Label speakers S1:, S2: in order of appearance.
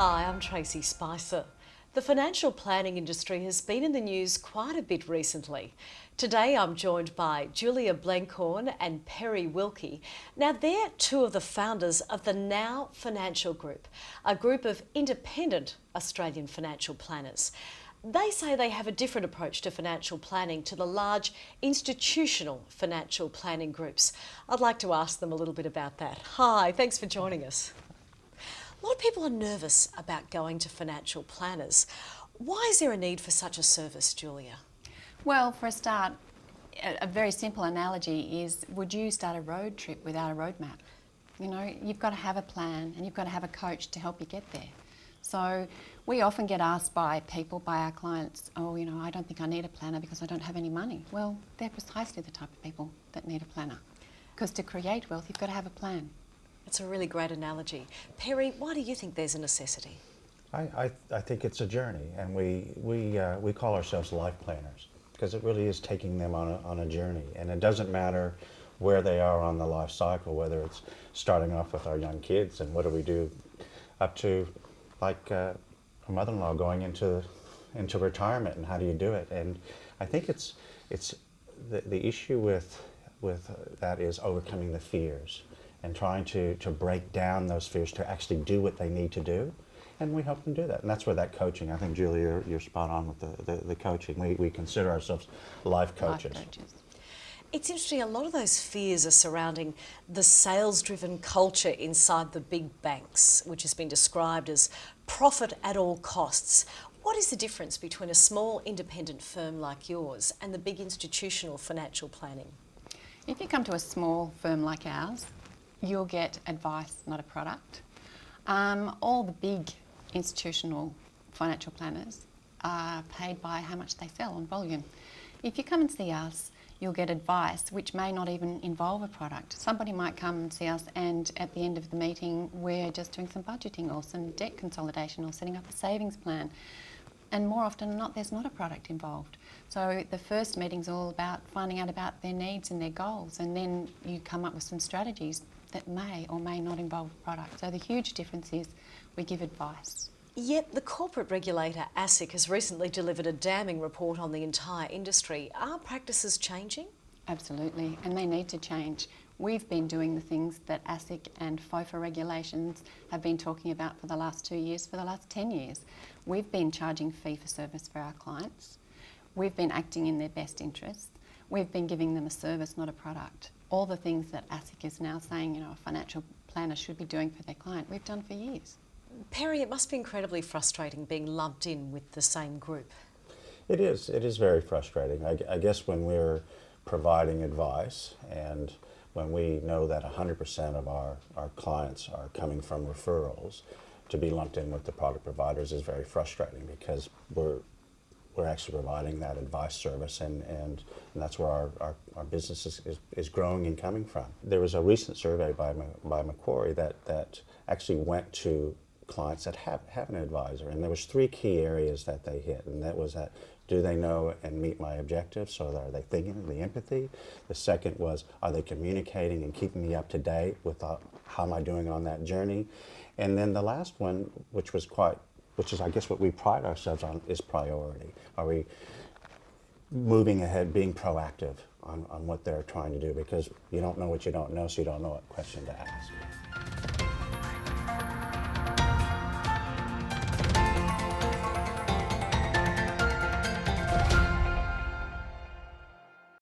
S1: Hi, I'm Tracey Spicer. The financial planning industry has been in the news quite a bit recently. Today I'm joined by Julia Blenkhorn and Perry Wilkey. Now they're two of the founders of the Now Financial Group, a group of independent Australian financial planners. They say they have a different approach to financial planning to the large institutional financial planning groups. I'd like to ask them a little bit about that. Hi, thanks for joining us. A lot of people are nervous about going to financial planners. Why is there a need for such a service, Julia?
S2: Well, for a start, a very simple analogy is, would you start a road trip without a roadmap? You know, you've got to have a plan and you've got to have a coach to help you get there. So we often get asked by people, by our clients, oh, you know, I don't think I need a planner because I don't have any money. Well, they're precisely the type of people that need a planner. Because to create wealth, you've got to have a plan.
S1: It's a really great analogy. Perry, why do you think there's a necessity?
S3: I think it's a journey, and we call ourselves life planners because it really is taking them on a journey, and it doesn't matter where they are on the life cycle, whether it's starting off with our young kids and what do we do up to like a mother-in-law going into retirement, and how do you do it? And I think it's the issue with that is overcoming the fears and trying to break down those fears to actually do what they need to do. And we help them do that. And that's where that coaching, I think, Julia, you're spot on with the coaching. We consider ourselves life coaches.
S2: Life coaches.
S1: It's interesting, a lot of those fears are surrounding the sales-driven culture inside the big banks, which has been described as profit at all costs. What is the difference between a small independent firm like yours and the big institutional financial planning?
S2: If you come to a small firm like ours, you'll get advice, not a product. All the big institutional financial planners are paid by how much they sell on volume. If you come and see us, you'll get advice which may not even involve a product. Somebody might come and see us and at the end of the meeting we're just doing some budgeting or some debt consolidation or setting up a savings plan. And more often than not, there's not a product involved. So the first meeting's all about finding out about their needs and their goals, and then you come up with some strategies that may or may not involve a product. So the huge difference is we give advice.
S1: Yet the corporate regulator ASIC has recently delivered a damning report on the entire industry. Are practices changing?
S2: Absolutely, and they need to change. We've been doing the things that ASIC and FOFA regulations have been talking about for the last 2 years, for the last 10 years. We've been charging fee for service for our clients. We've been acting in their best interests. We've been giving them a service, not a product. All the things that ASIC is now saying, you know, a financial planner should be doing for their client, we've done for years.
S1: Perry, it must be incredibly frustrating being lumped in with the same group.
S3: It is very frustrating. I guess when we're providing advice and when we know that 100% of our clients are coming from referrals, to be lumped in with the product providers is very frustrating because we're actually providing that advice service, and that's where our business is growing and coming from. There was a recent survey by Macquarie that actually went to clients that have an advisor, and there was 3 key areas that they hit, and that was that, do they know and meet my objectives? So are they thinking, the empathy? The second was, are they communicating and keeping me up to date with how am I doing on that journey? And then the last one, which is I guess what we pride ourselves on, is priority. Are we moving ahead, being proactive on what they're trying to do? Because you don't know what you don't know, so you don't know what question to ask.